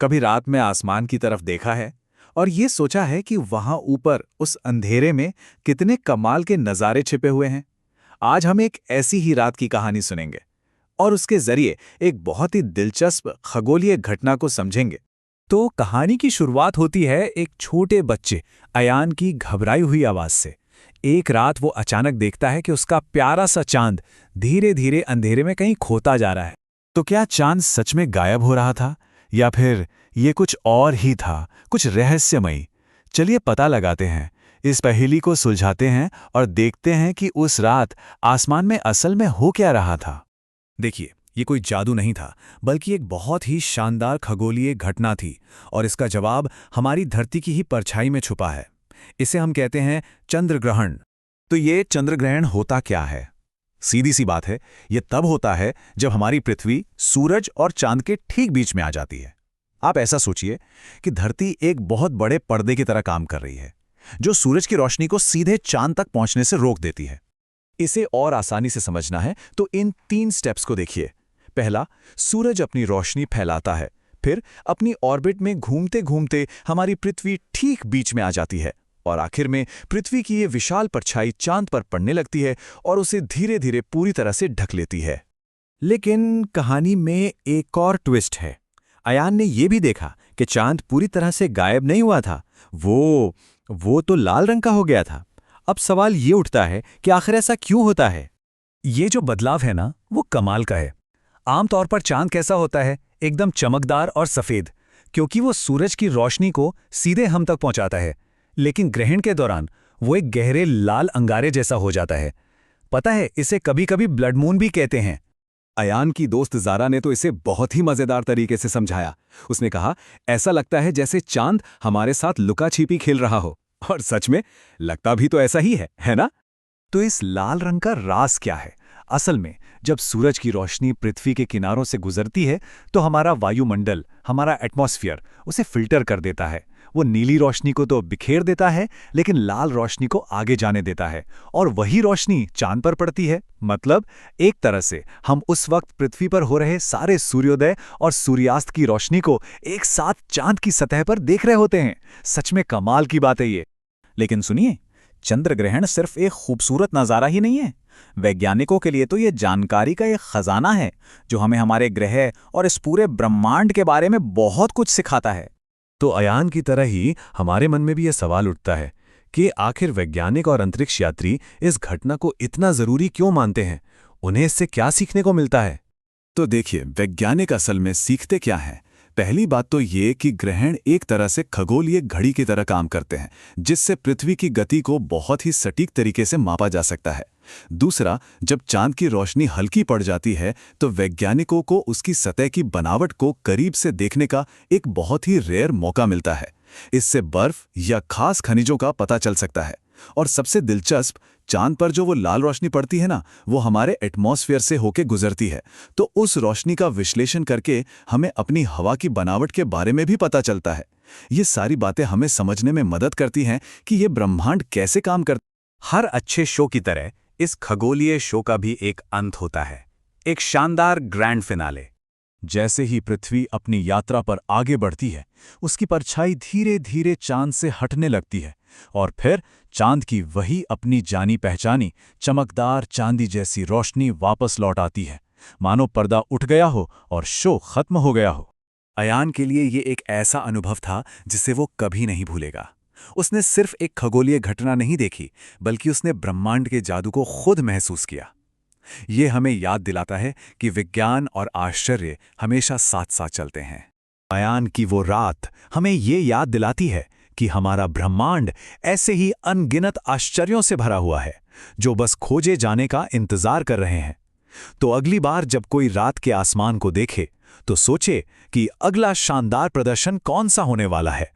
कभी रात में आसमान की तरफ देखा है और ये सोचा है कि वहां ऊपर उस अंधेरे में कितने कमाल के नज़ारे छिपे हुए हैं। आज हम एक ऐसी ही रात की कहानी सुनेंगे और उसके जरिए एक बहुत ही दिलचस्प खगोलीय घटना को समझेंगे। तो कहानी की शुरुआत होती है एक छोटे बच्चे अयान की घबराई हुई आवाज से। एक रात वो अचानक देखता है कि उसका प्यारा सा चांद धीरे धीरे अंधेरे में कहीं खोता जा रहा है। तो क्या चांद सच में गायब हो रहा था या फिर ये कुछ और ही था, कुछ रहस्यमयी? चलिए पता लगाते हैं, इस पहेली को सुलझाते हैं और देखते हैं कि उस रात आसमान में असल में हो क्या रहा था। देखिए, ये कोई जादू नहीं था, बल्कि एक बहुत ही शानदार खगोलीय घटना थी और इसका जवाब हमारी धरती की ही परछाई में छुपा है। इसे हम कहते हैं चंद्र ग्रहण। तो ये चंद्र ग्रहण होता क्या है? सीधी सी बात है, ये तब होता है जब हमारी पृथ्वी सूरज और चांद के ठीक बीच में आ जाती है। आप ऐसा सोचिए कि धरती एक बहुत बड़े पर्दे की तरह काम कर रही है, जो सूरज की रोशनी को सीधे चांद तक पहुंचने से रोक देती है। इसे और आसानी से समझना है तो इन 3 स्टेप्स को देखिए। पहला, सूरज अपनी रोशनी फैलाता है, फिर अपनी ऑर्बिट में घूमते घूमते हमारी पृथ्वी ठीक बीच में आ जाती है और आखिर में पृथ्वी की ये विशाल परछाई चांद पर पड़ने लगती है और उसे धीरे धीरे पूरी तरह से ढक लेती है। लेकिन कहानी में एक और ट्विस्ट है। अयान ने यह भी देखा कि चांद पूरी तरह से गायब नहीं हुआ था, वो तो लाल रंग का हो गया था। अब सवाल ये उठता है कि आखिर ऐसा क्यों होता है? ये जो बदलाव है ना, वो कमाल का है। आमतौर पर चांद कैसा होता है? एकदम चमकदार और सफेद, क्योंकि वो सूरज की रोशनी को सीधे हम तक पहुंचाता है। लेकिन ग्रहण के दौरान वो एक गहरे लाल अंगारे जैसा हो जाता है। पता है, इसे कभी कभी ब्लड मून भी कहते हैं। अयान की दोस्त ज़ारा ने तो इसे बहुत ही मज़ेदार तरीके से समझाया। उसने कहा, ऐसा लगता है जैसे चांद हमारे साथ लुका छिपी खेल रहा हो। और सच में लगता भी तो ऐसा ही है ना? तो इस लाल रंग का राज क्या है? असल में जब सूरज की रोशनी पृथ्वी के किनारों से गुजरती है तो हमारा वायुमंडल, हमारा एटमॉस्फेयर उसे फिल्टर कर देता है। वो नीली रोशनी को तो बिखेर देता है, लेकिन लाल रोशनी को आगे जाने देता है और वही रोशनी चांद पर पड़ती है। मतलब एक तरह से हम उस वक्त पृथ्वी पर हो रहे सारे सूर्योदय और सूर्यास्त की रोशनी को एक साथ चांद की सतह पर देख रहे होते हैं। सच में कमाल की बात है ये। लेकिन सुनिए, चंद्र ग्रहण सिर्फ एक खूबसूरत नज़ारा ही नहीं है। वैज्ञानिकों के लिए तो ये जानकारी का एक खजाना है, जो हमें हमारे ग्रह और इस पूरे ब्रह्मांड के बारे में बहुत कुछ सिखाता है। तो अयान की तरह ही हमारे मन में भी यह सवाल उठता है कि आखिर वैज्ञानिक और अंतरिक्ष यात्री इस घटना को इतना जरूरी क्यों मानते हैं? उन्हें इससे क्या सीखने को मिलता है? तो देखिए, वैज्ञानिक असल में सीखते क्या हैं? पहली बात तो ये कि ग्रहण एक तरह से खगोलीय घड़ी की तरह काम करते हैं, जिससे पृथ्वी की गति को बहुत ही सटीक तरीके से मापा जा सकता है। दूसरा, जब चांद की रोशनी हल्की पड़ जाती है तो वैज्ञानिकों को उसकी सतह की बनावट को करीब से देखने का एक बहुत ही रेयर मौका मिलता है। इससे बर्फ या खास खनिजों का पता चल सकता है। और सबसे दिलचस्प, चांद पर जो वो लाल रोशनी पड़ती है ना, वो हमारे एटमॉस्फेयर से होके गुजरती है। तो उस रोशनी का विश्लेषण करके हमें अपनी हवा की बनावट के बारे में भी पता चलता है। ये सारी बातें हमें समझने में मदद करती हैं कि ये ब्रह्मांड कैसे काम करता है। हर अच्छे शो की तरह इस खगोलीय शो का भी एक अंत होता है, एक शानदार ग्रैंड फिनाले। जैसे ही पृथ्वी अपनी यात्रा पर आगे बढ़ती है, उसकी परछाई धीरे धीरे चांद से हटने लगती है और फिर चांद की वही अपनी जानी पहचानी चमकदार चांदी जैसी रोशनी वापस लौट आती है, मानो पर्दा उठ गया हो और शो खत्म हो गया हो। अयान के लिए ये एक ऐसा अनुभव था जिसे वो कभी नहीं भूलेगा। उसने सिर्फ एक खगोलीय घटना नहीं देखी, बल्कि उसने ब्रह्मांड के जादू को खुद महसूस किया। ये हमें याद दिलाता है कि विज्ञान और आश्चर्य हमेशा साथ साथ चलते हैं। अयान की वो रात हमें ये याद दिलाती है कि हमारा ब्रह्मांड ऐसे ही अनगिनत आश्चर्यों से भरा हुआ है, जो बस खोजे जाने का इंतजार कर रहे हैं। तो अगली बार जब कोई रात के आसमान को देखे, तो सोचे कि अगला शानदार प्रदर्शन कौन सा होने वाला है।